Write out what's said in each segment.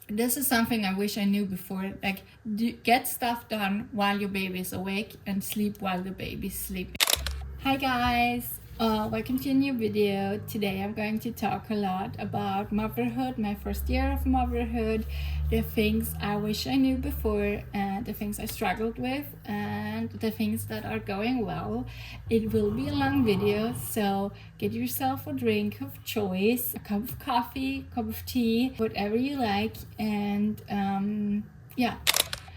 this is something I wish I knew before. Like, get stuff done while your baby is awake and sleep while the baby's sleeping. Hi guys, welcome to a new video. Today I'm going to talk a lot about motherhood, my first year of motherhood, the things I wish I knew before, and the things I struggled with, and the things that are going well. It will be a long video, so get yourself a drink of choice, a cup of coffee, a cup of tea, whatever you like, and yeah.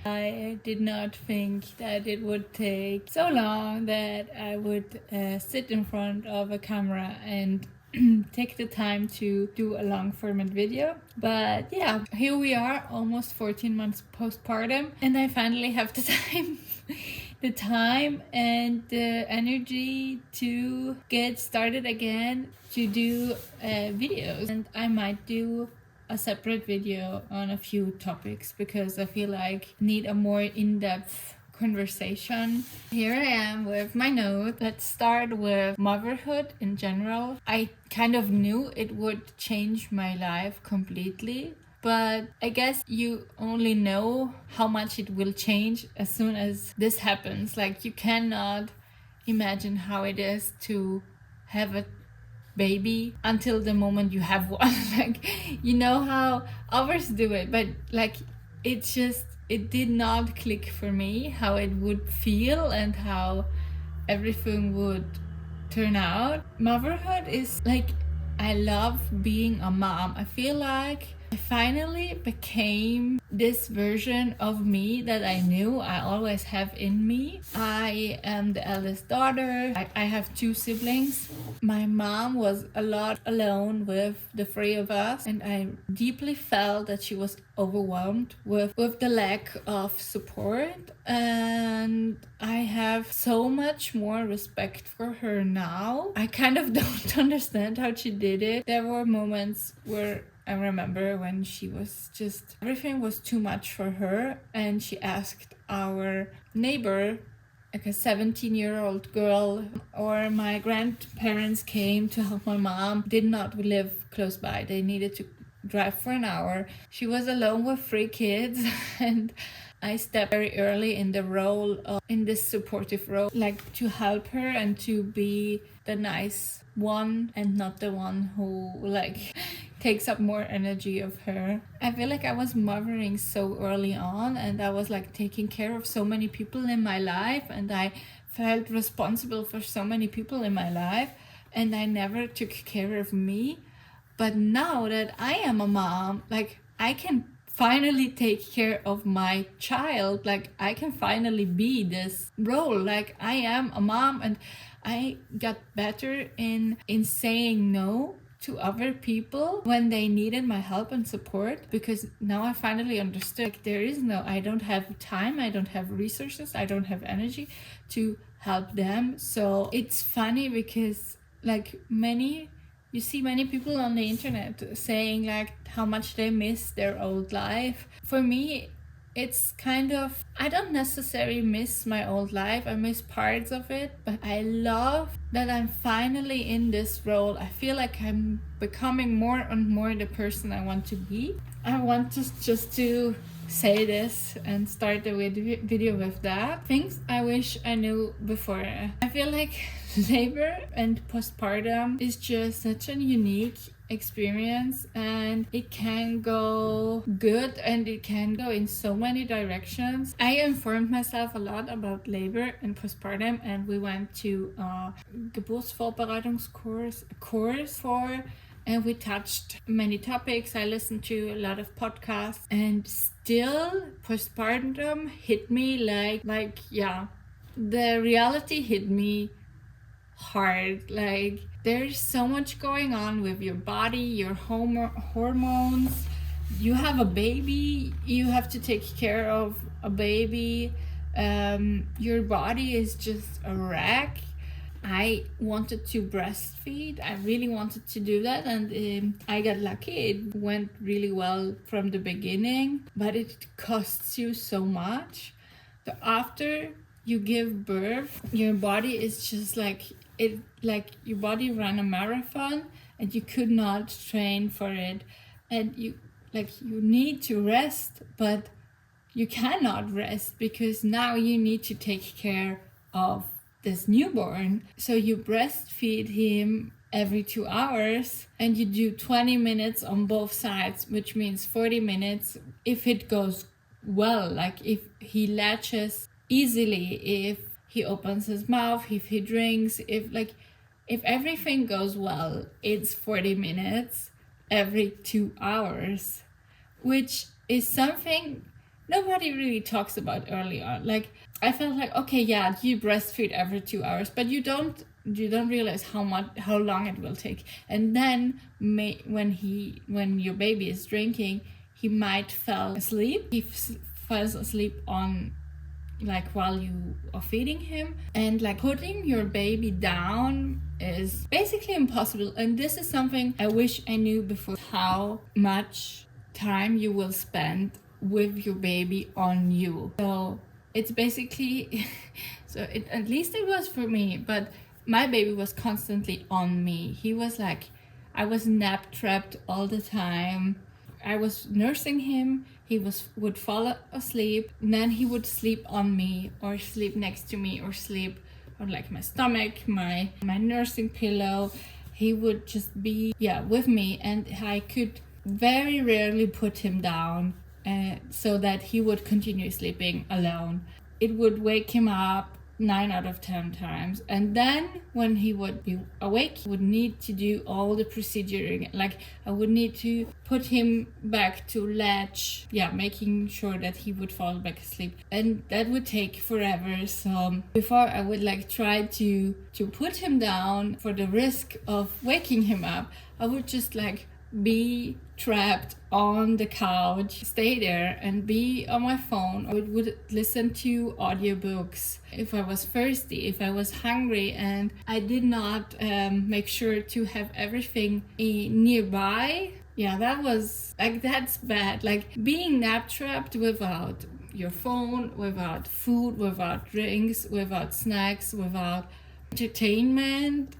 I did not think that it would take so long that I would sit in front of a camera and take the time to do a long format video. But yeah, here we are, almost 14 months postpartum, and I finally have the time and the energy to get started again to do videos. And I might do a separate video on a few topics because I feel like I need a more in-depth conversation. Here I am with my note. Let's start with motherhood in general. I kind of knew it would change my life completely, but I guess you only know how much it will change as soon as this happens. Like, you cannot imagine how it is to have a baby until the moment you have one. Like, you know how others do it, but like, it did not click for me how it would feel and how everything would turn out. Motherhood is like, I love being a mom. I feel like I finally became this version of me that I knew I always have in me. I am the eldest daughter. I have 2 siblings. My mom was a lot alone with the 3 of us, and I deeply felt that she was overwhelmed with the lack of support. And I have so much more respect for her now. I kind of don't understand how she did it. There were moments where I remember when she was just, everything was too much for her, and she asked our neighbor, like a 17-year-old girl, or my grandparents came to help my mom, did not live close by. They needed to drive for an hour. She was alone with 3 kids and I stepped very early in the role in this supportive role, like to help her and to be the nice one and not the one who like takes up more energy of her. I feel like I was mothering so early on, and I was like taking care of so many people in my life, and I felt responsible for so many people in my life, and I never took care of me. But now that I am a mom, like, I can finally take care of my child. Like, I can finally be this role. Like, I am a mom, and I got better in saying no to other people when they needed my help and support, because now I finally understood, like, there is no, I don't have time, I don't have resources, I don't have energy to help them. So it's funny because like you see many people on the internet saying like how much they miss their old life. For me, it's kind of, I don't necessarily miss my old life. I miss parts of it, but I love that I'm finally in this role. I feel like I'm becoming more and more the person I want to be. I want to just to say this and start the video with that. Things I wish I knew before. I feel like labor and postpartum is just such a unique experience, and it can go good and it can go in so many directions. I informed myself a lot about labor and postpartum, and we went to a Geburtsvorbereitungskurs for, and we touched many topics. I listened to a lot of podcasts, and still postpartum hit me like yeah, the reality hit me hard. Like, there's so much going on with your body, your hormones. You have a baby, you have to take care of a baby. Your body is just a wreck. I wanted to breastfeed. I really wanted to do that, and I got lucky. It went really well from the beginning, but it costs you so much. So after you give birth, your body is just like your body ran a marathon and you could not train for it, and like you need to rest, but you cannot rest because now you need to take care of this newborn. So you breastfeed him every 2 hours and you do 20 minutes on both sides, which means 40 minutes if it goes well, like if he latches easily, if he opens his mouth, if he drinks, if everything goes well, it's 40 minutes every 2 hours, which is something nobody really talks about early on. Like I felt like, okay, yeah, you breastfeed every 2 hours, but you don't realize how long it will take. And then when your baby is drinking, he might fall asleep. He falls asleep on, like, while you are feeding him, and like putting your baby down is basically impossible. And this is something I wish I knew before, how much time you will spend with your baby on you. So it's basically at least it was for me, but my baby was constantly on me. He was like, I was nap trapped all the time. I was nursing him, he would fall asleep, and then he would sleep on me or sleep next to me or sleep on like my stomach, my nursing pillow. He would just be with me, and I could very rarely put him down so that he would continue sleeping alone. It would wake him up 9 out of 10 times, and then when he would be awake, he would need to do all the procedure. Like I would need to put him back to latch, making sure that he would fall back asleep, and that would take forever. So before I would like try to put him down for the risk of waking him up, I would just like be trapped on the couch, stay there and be on my phone, or would listen to audiobooks if I was thirsty, if I was hungry, and I did not make sure to have everything nearby. That was like, that's bad. Like being nap trapped without your phone, without food, without drinks, without snacks, without entertainment.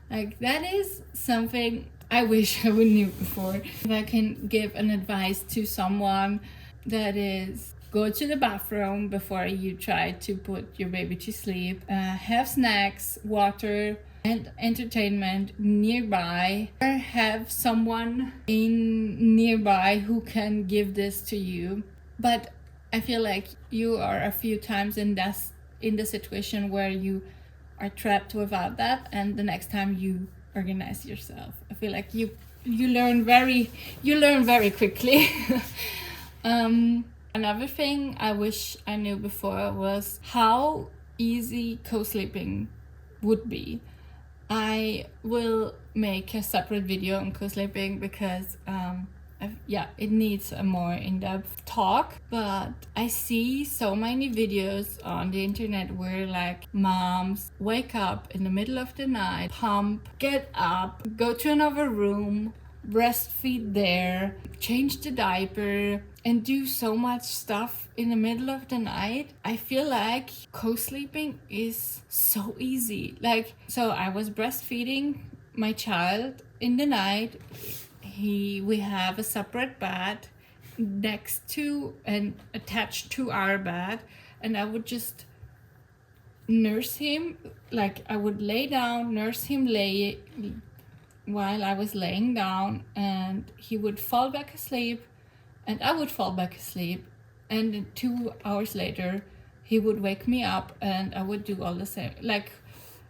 Like that is something I wish I would knew before. If I can give an advice to someone, that is, go to the bathroom before you try to put your baby to sleep. Have snacks, water, and entertainment nearby, or have someone nearby who can give this to you. But I feel like you are a few times in the situation where you are trapped without that, and the next time you organize yourself, I feel like you learn very quickly. Another thing I wish I knew before was how easy co-sleeping would be. I will make a separate video on co-sleeping because it needs a more in-depth talk, but I see so many videos on the internet where like moms wake up in the middle of the night, pump, get up, go to another room, breastfeed there, change the diaper, and do so much stuff in the middle of the night. I feel like co-sleeping is so easy. Like, so I was breastfeeding my child in the night. We have a separate bed next to and attached to our bed, and I would just nurse him. Like I would lay down, nurse him while I was laying down, and he would fall back asleep and I would fall back asleep, and 2 hours later he would wake me up and I would do all the same. Like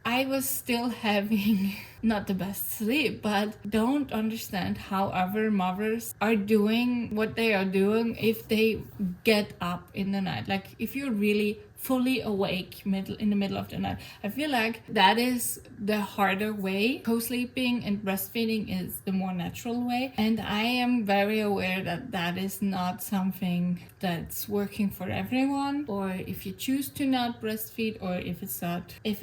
I was still having not the best sleep, but don't understand how other mothers are doing what they are doing if they get up in the night. Like if you're really fully awake in the middle of the night, I feel like that is the harder way. Co-sleeping and breastfeeding is the more natural way, and I am very aware that that is not something that's working for everyone, or if you choose to not breastfeed, or if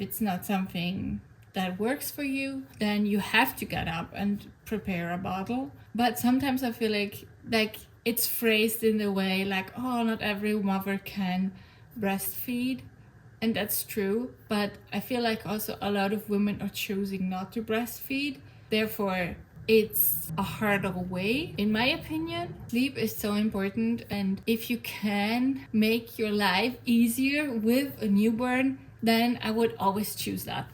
it's not something that works for you, then you have to get up and prepare a bottle. But sometimes I feel like it's phrased in a way like, oh, not every mother can breastfeed, and that's true, but I feel like also a lot of women are choosing not to breastfeed. Therefore it's a harder way, in my opinion. Sleep is so important, and if you can make your life easier with a newborn, then I would always choose that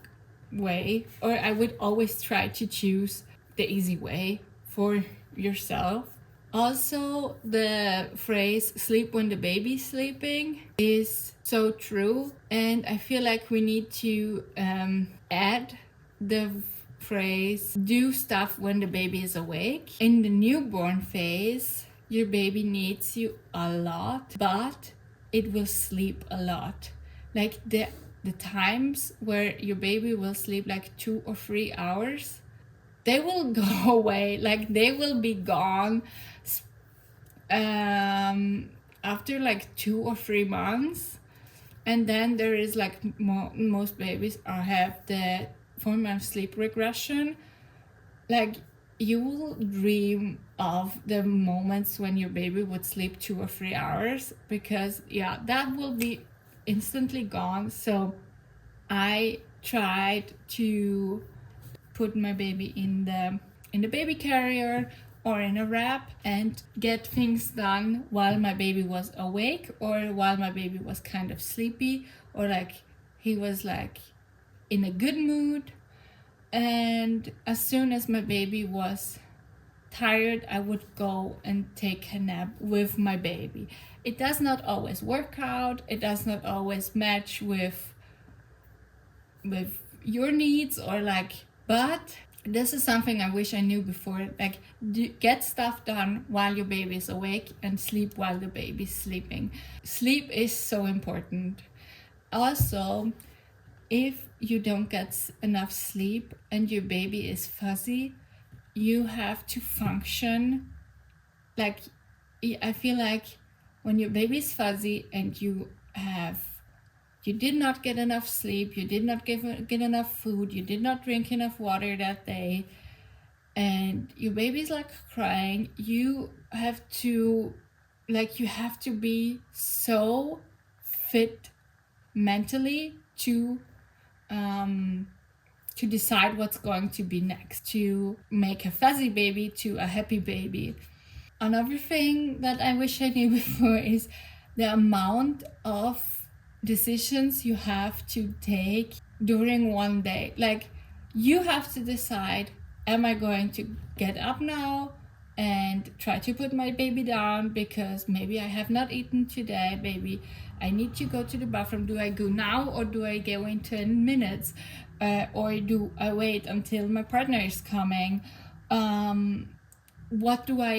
way, or I would always try to choose the easy way for yourself. Also, the phrase sleep when the baby's sleeping is so true, and I feel like we need to add the phrase do stuff when the baby is awake. In the newborn phase, your baby needs you a lot, but it will sleep a lot. Like the times where your baby will sleep like 2 or 3 hours, they will go away. Like they will be gone after like 2 or 3 months. And then there is like most babies have the form of sleep regression. Like you will dream of the moments when your baby would sleep 2 or 3 hours, because yeah, that will be instantly gone. So I tried to put my baby in the baby carrier or in a wrap and get things done while my baby was awake, or while my baby was kind of sleepy, or like he was like in a good mood. And as soon as my baby was tired, I would go and take a nap with my baby. It does not always work out. It does not always match with your needs, or like, but this is something I wish I knew before. Like, get stuff done while your baby is awake and sleep while the baby's sleeping. Sleep is so important. Also, if you don't get enough sleep and your baby is fuzzy, you have to function. Like, I feel like when your baby is fuzzy and you did not get enough sleep, you did not get enough food, you did not drink enough water that day, and your baby's like crying, you have to be so fit mentally to decide what's going to be next, to make a fuzzy baby to a happy baby. Another thing that I wish I knew before is the amount of decisions you have to take during one day. Like, you have to decide, am I going to get up now and try to put my baby down because maybe I have not eaten today, maybe I need to go to the bathroom. Do I go now, or do I go in 10 minutes? Or do I wait until my partner is coming? What do I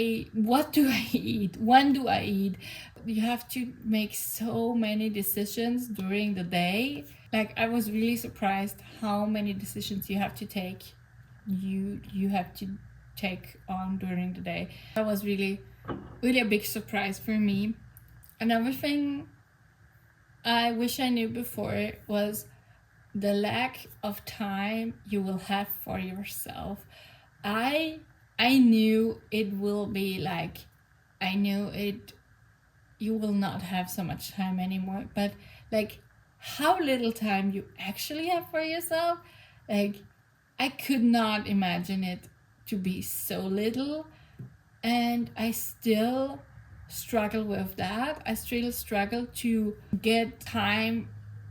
eat? When do I eat? You have to make so many decisions during the day. Like, I was really surprised how many decisions you have to take. You have to take on during the day. That was really a big surprise for me. Another thing I wish I knew before was the lack of time you will have for yourself. I knew it will be like, I knew it, you will not have so much time anymore, but like how little time you actually have for yourself, like I could not imagine it to be so little, and I still struggle with that. I still struggle to get time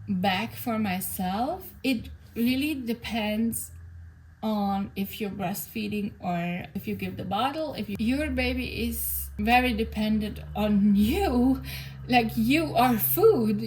back for myself. It really depends on if you're breastfeeding or if you give the bottle. If your baby is very dependent on you, like you are food,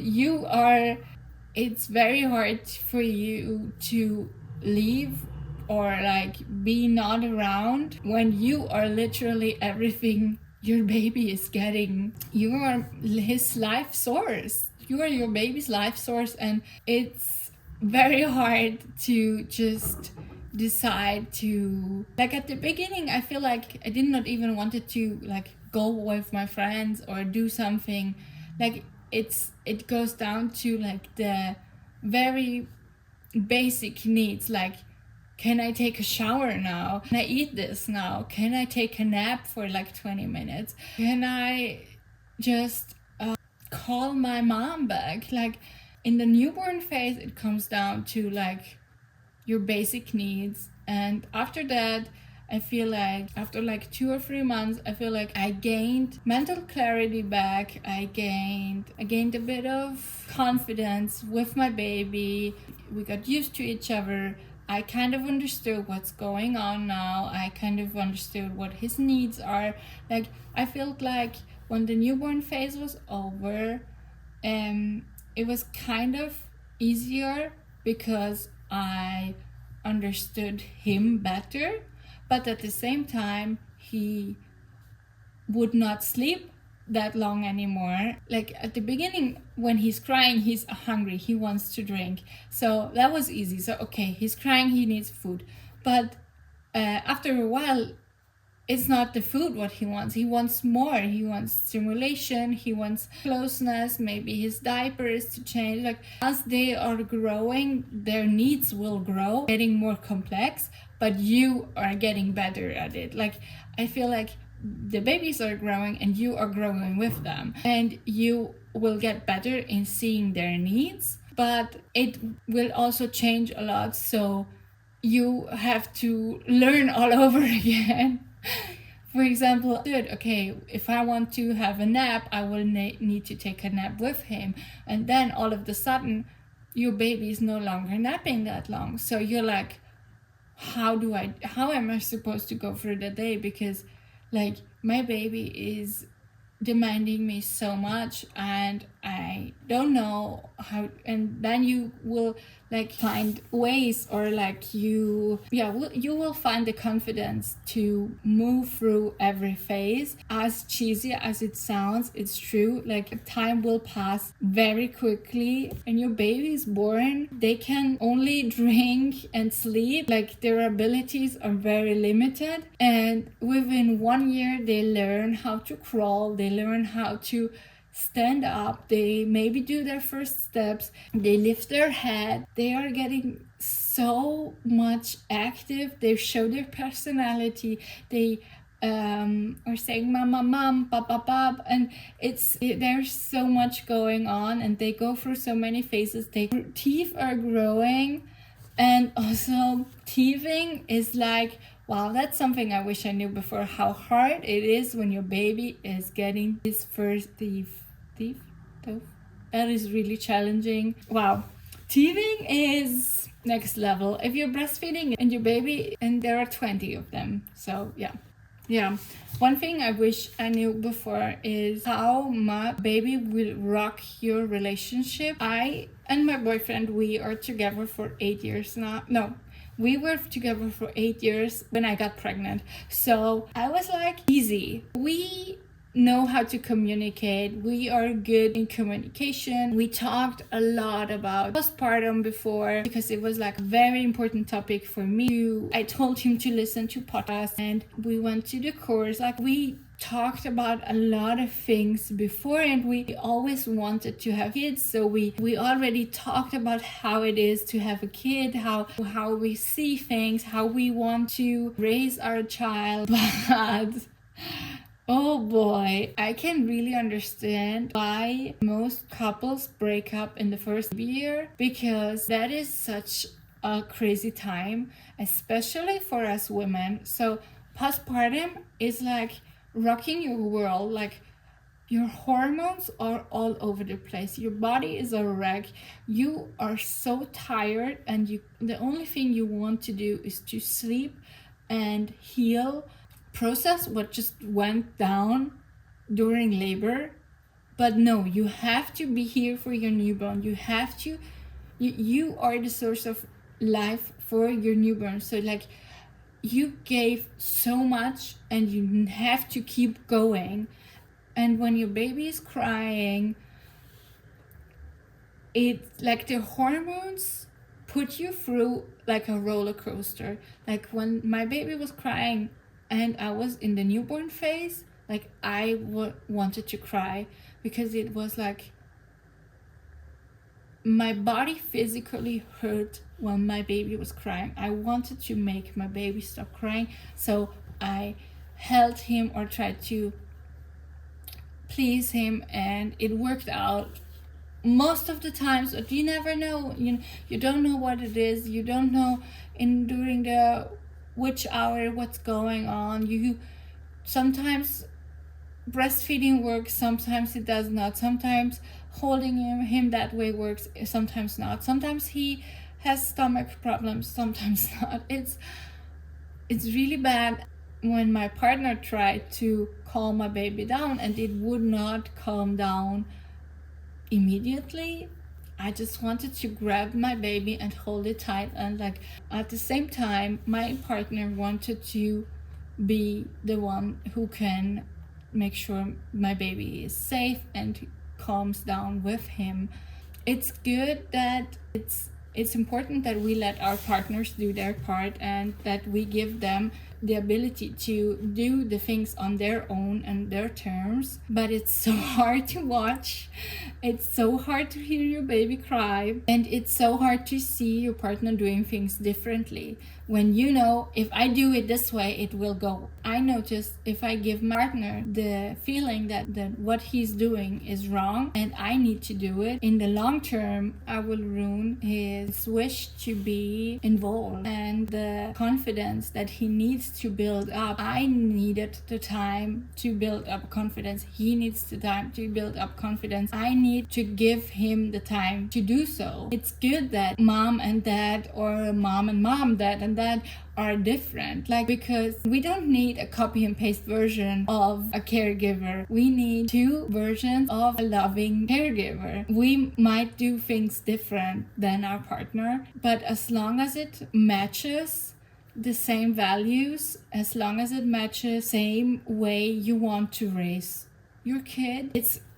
it's very hard for you to leave or like be not around when you are literally everything your baby is getting. You are his life source. You are your baby's life source, and it's very hard to just decide to, like, at the beginning I feel like I did not even wanted to like go with my friends or do something. Like, it goes down to like the very basic needs, like, can I take a shower now? Can I eat this now? Can I take a nap for like 20 minutes? Can I just call my mom back? Like, in the newborn phase, it comes down to like your basic needs, and after that I feel like after like 2 or 3 months, I feel like I gained mental clarity back. I gained a bit of confidence with my baby. We got used to each other. I kind of understood what's going on now. I kind of understood what his needs are. Like, I felt like when the newborn phase was over, it was kind of easier because I understood him better, but at the same time, he would not sleep that long anymore. Like at the beginning, when he's crying, he's hungry, he wants to drink. So that was easy. So, okay, he's crying, he needs food. But after a while, it's not the food what he wants. He wants more. He wants stimulation. He wants closeness. Maybe his diaper is to change. Like, as they are growing, their needs will grow, getting more complex, but you are getting better at it. Like, I feel like the babies are growing and you are growing with them, and you will get better in seeing their needs, but it will also change a lot. So you have to learn all over again. For example, okay, if I want to have a nap, I will need to take a nap with him. And then all of a sudden, your baby is no longer napping that long. So you're like, how am I supposed to go through the day? Because like my baby is demanding me so much and I don't know how. And then you will like find ways, or like you will find the confidence to move through every phase. As cheesy as it sounds, it's true. Like, time will pass very quickly, and your baby is born, they can only drink and sleep. Like, their abilities are very limited, and within 1 year they learn how to crawl, they learn how to stand up, they maybe do their first steps, they lift their head, they are getting so much active, they show their personality, they are saying mama, mom, papa, pap, and there's so much going on, and they go through so many phases. Their teeth are growing, and also teething is like, wow, that's something I wish I knew before, how hard it is when your baby is getting his first teeth. That is really challenging. Wow. Teething is next level. If you're breastfeeding and your baby, and there are 20 of them. So yeah. One thing I wish I knew before is how much baby will rock your relationship. I and my boyfriend, we are together for 8 years now. No, we were together for 8 years when I got pregnant. So I was like, easy. We know how to communicate. We are good in communication. We talked a lot about postpartum before because it was like a very important topic for me. I told him to listen to podcasts, and we went to the course. Like, we talked about a lot of things before, and we always wanted to have kids. So we already talked about how it is to have a kid, how we see things, how we want to raise our child. But oh boy, I can really understand why most couples break up in the first year, because that is such a crazy time, especially for us women. So postpartum is like rocking your world. Like, your hormones are all over the place, your body is a wreck, you are so tired, and the only thing you want to do is to sleep and heal, process what just went down during labor. But no, you have to be here for your newborn. You have to, you are the source of life for your newborn. So like, you gave so much and you have to keep going. And when your baby is crying, it's like the hormones put you through like a roller coaster. Like, when my baby was crying and I was in the newborn phase, like, I wanted to cry, because it was like my body physically hurt when my baby was crying. I wanted to make my baby stop crying, so I held him or tried to please him, and it worked out most of the times. But you never know, you don't know what it is, you don't know during the which hour, what's going on. You sometimes breastfeeding works, sometimes it does not. Sometimes holding him that way works, sometimes not. Sometimes he has stomach problems, sometimes not. It's really bad. When my partner tried to calm my baby down and it would not calm down immediately, I just wanted to grab my baby and hold it tight. And like at the same time, my partner wanted to be the one who can make sure my baby is safe and calms down with him. It's good that it's important that we let our partners do their part and that we give them the ability to do the things on their own and their terms. But it's so hard to watch. It's so hard to hear your baby cry, and it's so hard to see your partner doing things differently. When you know, if I do it this way, it will go. I noticed if I give my partner the feeling that what he's doing is wrong and I need to do it, in the long term, I will ruin his wish to be involved and the confidence that he needs to build up. I needed the time to build up confidence. He needs the time to build up confidence. I need to give him the time to do so. It's good that mom and dad, or mom and mom, dad and dad are different, like, because we don't need a copy and paste version of a caregiver. We need two versions of a loving caregiver. We might do things different than our partner, but as long as it matches the same values, as long as it matches same way you want to raise your kid,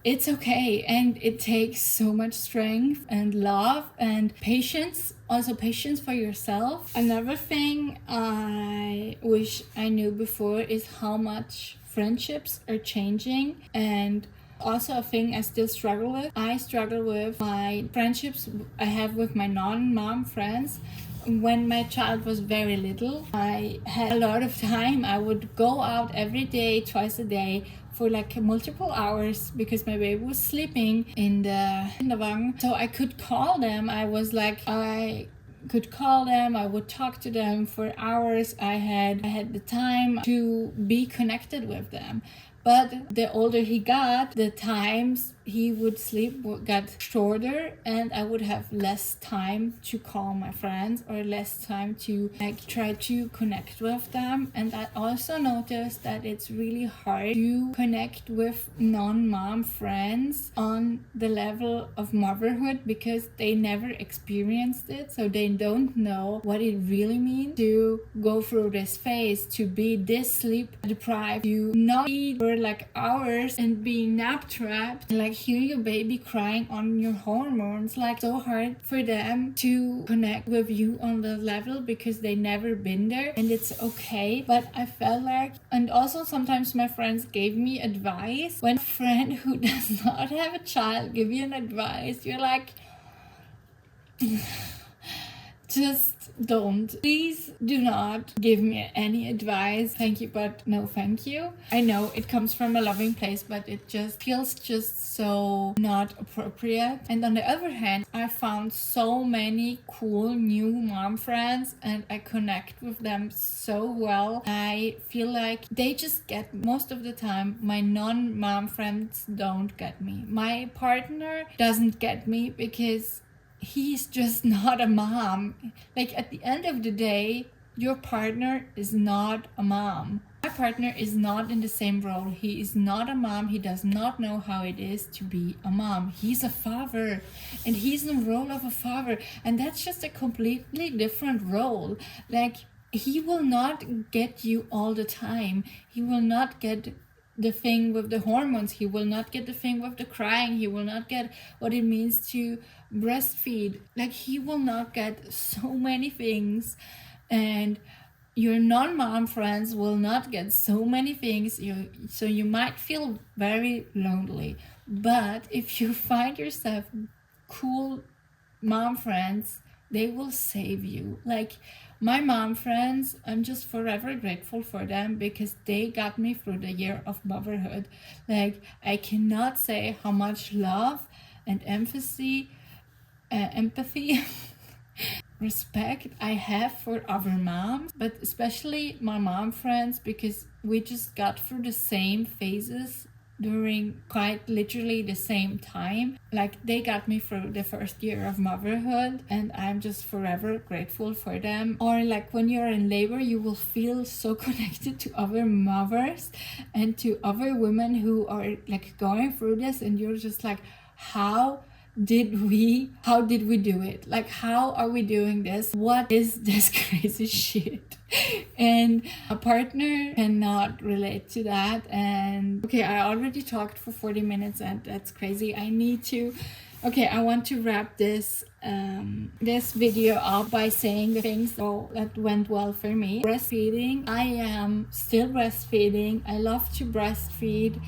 it's okay. And it takes so much strength and love and patience, also patience for yourself. Another thing I wish I knew before is how much friendships are changing, and also a thing I still struggle with. I struggle with my friendships I have with my non-mom friends. When my child was very little, I had a lot of time. I would go out every day, twice a day, for like multiple hours because my baby was sleeping in the wang. So I could call them. I could call them. I would talk to them for hours. I had the time to be connected with them. But the older he got, the times he would sleep got shorter, and I would have less time to call my friends or less time to like try to connect with them. And I also noticed that it's really hard to connect with non-mom friends on the level of motherhood because they never experienced it, so they don't know what it really means to go through this phase, to be this sleep deprived, to not eat for like hours and being nap trapped, and like hear your baby crying on your hormones. Like, so hard for them to connect with you on the level because they never been there, and it's okay. But I felt like, and also sometimes my friends gave me advice. When a friend who does not have a child give you an advice, you're like, just don't. Please do not give me any advice. Thank you, but no thank you. I know it comes from a loving place, but it just feels just so not appropriate. And on the other hand, I found so many cool new mom friends and I connect with them so well. I feel like they just get me. Most of the time, my non-mom friends don't get me. My partner doesn't get me because he's just not a mom. Like, at the end of the day, your partner is not a mom. My partner is not in the same role. He is not a mom. He does not know how it is to be a mom. He's a father, and he's in the role of a father, and that's just a completely different role. Like, he will not get you all the time. He will not get the thing with the hormones. He will not get the thing with the crying. He will not get what it means to breastfeed. Like, he will not get so many things, and your non-mom friends will not get so many things. So you might feel very lonely. But if you find yourself cool mom friends, they will save you. Like, my mom friends, I'm just forever grateful for them because they got me through the year of motherhood. Like, I cannot say how much love and empathy respect I have for other moms, but especially my mom friends, because we just got through the same phases during quite literally the same time. Like, they got me through the first year of motherhood, and I'm just forever grateful for them. Or like when you're in labor, you will feel so connected to other mothers and to other women who are like going through this, and you're just like, how did we do it? Like, how are we doing this? What is this crazy shit? And a partner cannot relate to that. And okay, I already talked for 40 minutes, and that's crazy. I want to wrap this this video up by saying the things that went well for me. Breastfeeding. I am still breastfeeding. I love to breastfeed.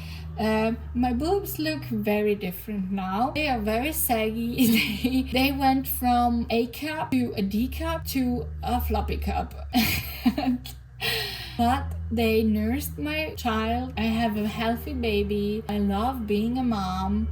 My boobs look very different now. They are very saggy. They went from A cup to a D cup to a floppy cup. But they nursed my child. I have a healthy baby. I love being a mom.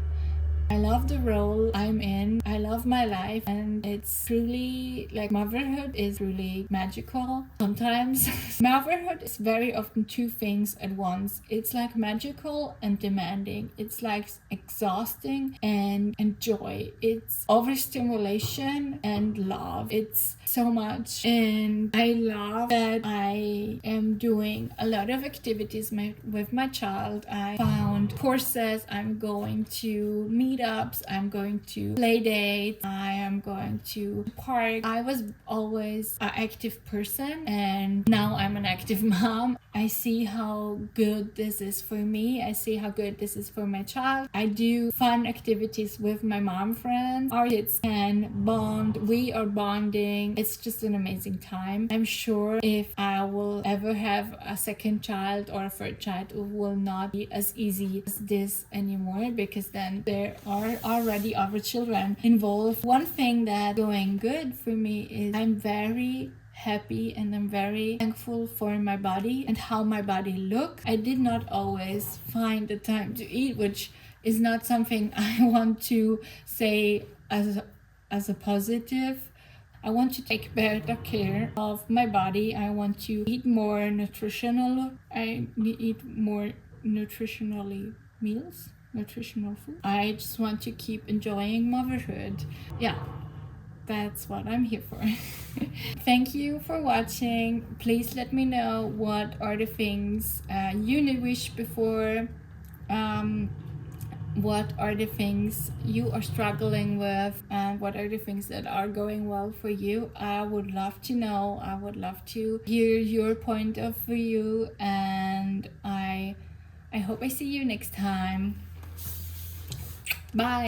I love the role I'm in. I love my life, and it's truly like motherhood is really magical. Sometimes motherhood is very often two things at once. It's like magical and demanding. It's like exhausting and joy. It's overstimulation and love. It's so much, and I love that I am doing a lot of activities with my child. I found courses. I'm going to meetups. I'm going to play dates. I am going to park. I was always an active person, and now I'm an active mom. I see how good this is for me. I see how good this is for my child. I do fun activities with my mom friends. Our kids can bond. We are bonding. It's just an amazing time. I'm sure if I will ever have a second child or a third child, it will not be as easy as this anymore, because then there are already other children involved. One thing that's going good for me is I'm very happy and I'm very thankful for my body and how my body looks. I did not always find the time to eat, which is not something I want to say as a positive. I want to take better care of my body. I want to eat more nutritional. I eat more nutritional food. I just want to keep enjoying motherhood. Yeah, that's what I'm here for. Thank you for watching. Please let me know what are the things you wish before. What are the things you are struggling with, and what are the things that are going well for you? I would love to know. I would love to hear your point of view, and I hope I see you next time. Bye.